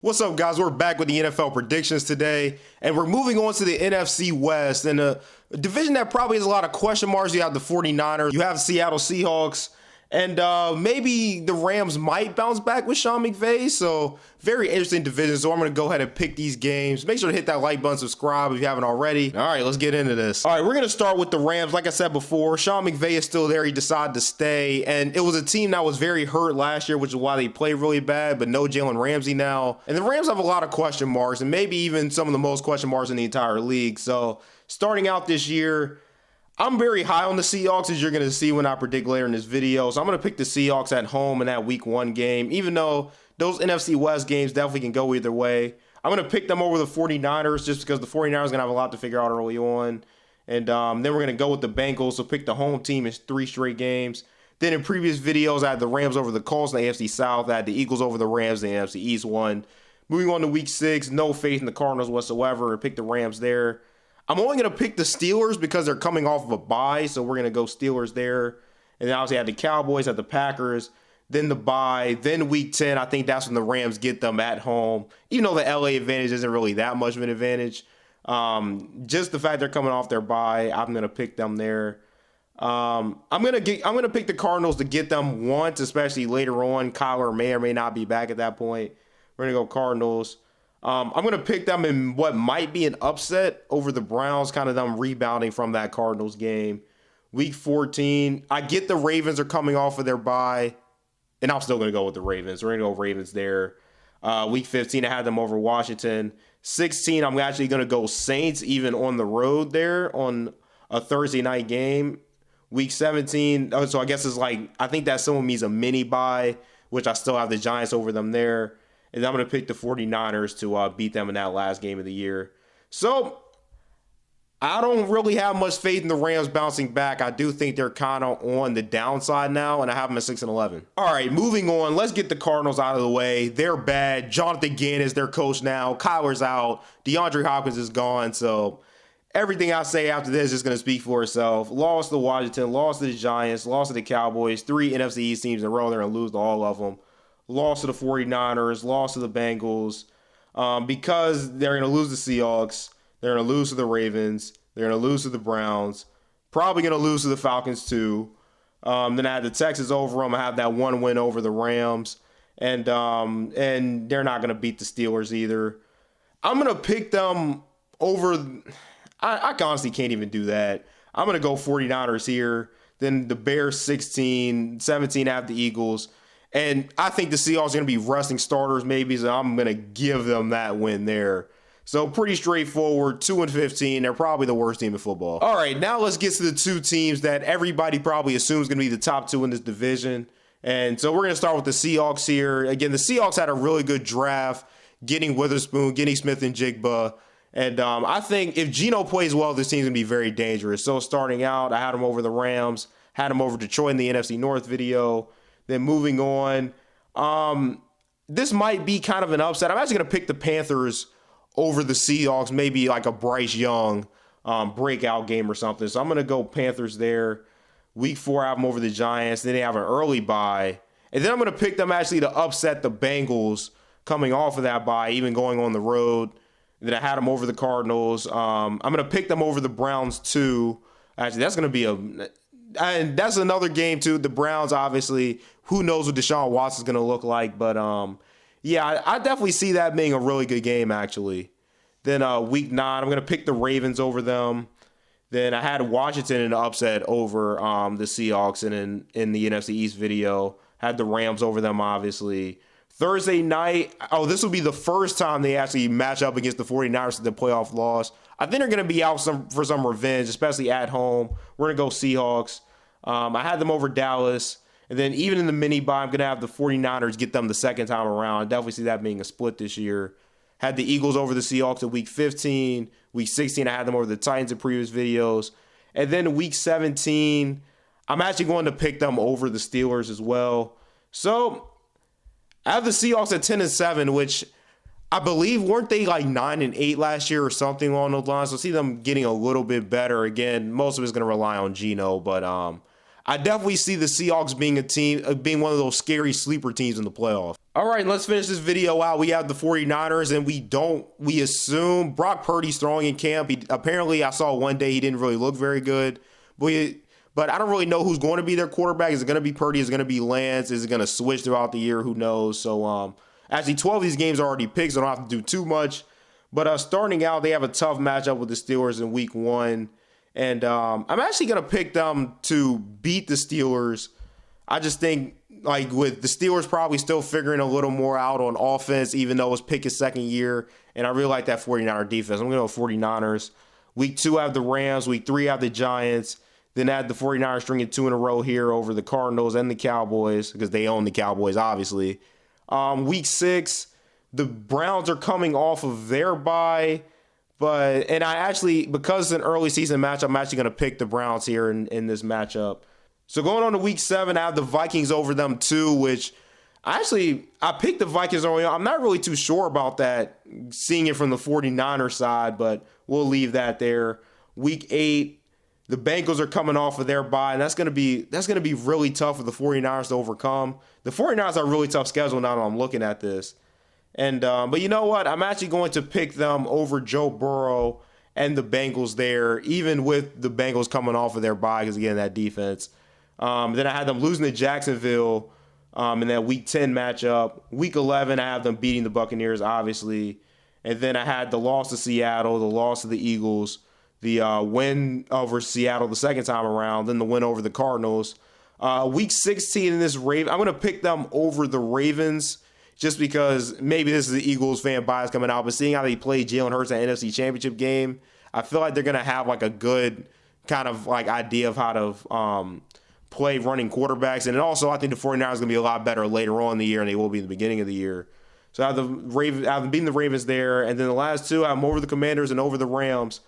What's up, guys? We're back with the NFL predictions today, and we're moving on to the NFC West, and a division that probably has a lot of question marks. You have the 49ers, you have Seattle Seahawks, and maybe the Rams might bounce back with Sean McVay, so very interesting division. So I'm going to go ahead and pick these games. Make sure to hit that like button, subscribe if you haven't already. All right, let's get into this. All right, we're going to start with the Rams. Like I said before, Sean McVay is still there. He decided to stay, and it was a team that was very hurt last year, which is why they played really bad, but no Jalen Ramsey now. And the Rams have a lot of question marks, and maybe even some of the most question marks in the entire league. So starting out this year, I'm very high on the Seahawks, as you're going to see when I predict later in this video. So I'm going to pick the Seahawks at home in that Week 1 game, even though those NFC West games definitely can go either way. I'm going to pick them over the 49ers just because the 49ers are going to have a lot to figure out early on. And then we're going to go with the Bengals, so pick the home team in 3 straight games. Then in previous videos, I had the Rams over the Colts in the AFC South. I had the Eagles over the Rams in the NFC East one. Moving on to Week 6, no faith in the Cardinals whatsoever. Pick the Rams there. I'm only going to pick the Steelers because they're coming off of a bye, so we're going to go Steelers there. And then obviously I had the Cowboys, had the Packers, then the bye, then Week 10. I think that's when the Rams get them at home, even though the LA advantage isn't really that much of an advantage. Just the fact they're coming off their bye, I'm going to pick them there. I'm going to pick the Cardinals to get them once, especially later on. Kyler may or may not be back at that point. We're going to go Cardinals. I'm going to pick them in what might be an upset over the Browns, kind of them rebounding from that Cardinals game. Week 14, I get the Ravens are coming off of their bye, and I'm still going to go with the Ravens. We're going to go Ravens there. Week 15, I had them over Washington. 16, I'm actually going to go Saints, even on the road there on a Thursday night game. Week 17, so I guess it's like, I think that someone means a mini bye, which I still have the Giants over them there. And I'm going to pick the 49ers to beat them in that last game of the year. So I don't really have much faith in the Rams bouncing back. I do think they're kind of on the downside now, and I have them at 6-11. All right, moving on. Let's get the Cardinals out of the way. They're bad. Jonathan Gann is their coach now. Kyler's out. DeAndre Hopkins is gone. So everything I say after this is going to speak for itself. Lost to Washington, lost to the Giants, lost to the Cowboys. 3 NFC East teams in a row. They're going to lose to all of them. Lost to the 49ers, lost to the Bengals, because they're going to lose the Seahawks, they're going to lose to the Ravens, they're going to lose to the Browns, probably going to lose to the Falcons too. Then I had the Texans over them. I have that 1 win over the Rams, and they're not going to beat the Steelers either. I'm going to pick them over. I honestly can't even do that. I'm going to go 49ers here. Then the Bears 16, 17 I have the Eagles. And I think the Seahawks are going to be resting starters maybe, so I'm going to give them that win there. So pretty straightforward, 2-15. They're probably the worst team in football. All right, now let's get to the 2 teams that everybody probably assumes going to be the top 2 in this division. And so we're going to start with the Seahawks here. Again, the Seahawks had a really good draft, getting Witherspoon, getting Smith and Jigba. And I think if Geno plays well, this team's going to be very dangerous. So starting out, I had them over the Rams, had them over Detroit in the NFC North video. Then moving on, this might be kind of an upset. I'm actually going to pick the Panthers over the Seahawks, maybe like a Bryce Young breakout game or something. So I'm going to go Panthers there. Week 4, I have them over the Giants. Then they have an early bye. And then I'm going to pick them actually to upset the Bengals coming off of that bye, even going on the road. Then I had them over the Cardinals. I'm going to pick them over the Browns too. Actually, that's going to be and that's another game too. The Browns, obviously, who knows what Deshaun Watson's going to look like. But, yeah, I definitely see that being a really good game, actually. Then Week 9, I'm going to pick the Ravens over them. Then I had Washington in the upset over the Seahawks. And in the NFC East video, had the Rams over them, obviously. Thursday night, this will be the first time they actually match up against the 49ers in the playoff loss. I think they're going to be out for some revenge, especially at home. We're going to go Seahawks. I had them over Dallas. And then even in the mini-bye, I'm going to have the 49ers get them the second time around. I definitely see that being a split this year. Had the Eagles over the Seahawks at Week 15. Week 16, I had them over the Titans in previous videos. And then Week 17, I'm actually going to pick them over the Steelers as well. So I have the Seahawks at 10-7, which I believe, weren't they like 9-8 last year or something along those lines? So see them getting a little bit better. Again, most of it's going to rely on Geno, but I definitely see the Seahawks being a team, being one of those scary sleeper teams in the playoffs. All right, let's finish this video out. We have the 49ers, and we assume Brock Purdy's throwing in camp. Apparently, I saw one day he didn't really look very good. But I don't really know who's going to be their quarterback. Is it going to be Purdy? Is it going to be Lance? Is it going to switch throughout the year? Who knows? So, actually, 12 of these games are already picked, so I don't have to do too much. But starting out, they have a tough matchup with the Steelers in week 1. And I'm actually going to pick them to beat the Steelers. I just think, like, with the Steelers probably still figuring a little more out on offense, even though it's Pickett's second year. And I really like that 49er defense. I'm going to go 49ers. Week 2, I have the Rams. Week 3, I have the Giants. Then I had the 49ers stringing 2 in a row here over the Cardinals and the Cowboys, because they own the Cowboys, obviously. Week 6, the Browns are coming off of their bye. And I actually, because it's an early season matchup, I'm actually going to pick the Browns here in this matchup. So going on to week 7, I have the Vikings over them too, which I picked the Vikings early on. I'm not really too sure about that, seeing it from the 49er side, but we'll leave that there. Week 8, the Bengals are coming off of their bye, and that's going to be really tough for the 49ers to overcome. The 49ers are a really tough schedule now that I'm looking at this. And but you know what? I'm actually going to pick them over Joe Burrow and the Bengals there, even with the Bengals coming off of their bye, because, again, that defense. Then I had them losing to Jacksonville in that Week 10 matchup. Week 11, I have them beating the Buccaneers, obviously. And then I had the loss to Seattle, the loss to the Eagles, the win over Seattle the second time around, then the win over the Cardinals. Week 16 in this Raven, I'm going to pick them over the Ravens just because maybe this is the Eagles fan bias coming out, but seeing how they played Jalen Hurts in the NFC Championship game, I feel like they're going to have like a good kind of like idea of how to play running quarterbacks. And then also I think the 49ers are going to be a lot better later on in the year than they will be in the beginning of the year. So I have beaten the Ravens there, and then the last 2, I have them over the Commanders and over the Rams.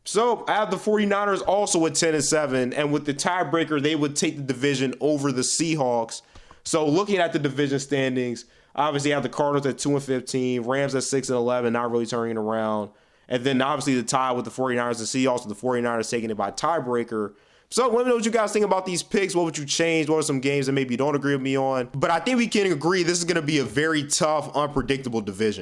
So I have the 49ers also at 10-7, and with the tiebreaker, they would take the division over the Seahawks. So looking at the division standings, obviously I have the Cardinals at 2-15, Rams at 6-11, not really turning it around. And then obviously the tie with the 49ers and Seahawks, with the 49ers taking it by tiebreaker. So let me know what you guys think about these picks. What would you change? What are some games that maybe you don't agree with me on? But I think we can agree this is going to be a very tough, unpredictable division.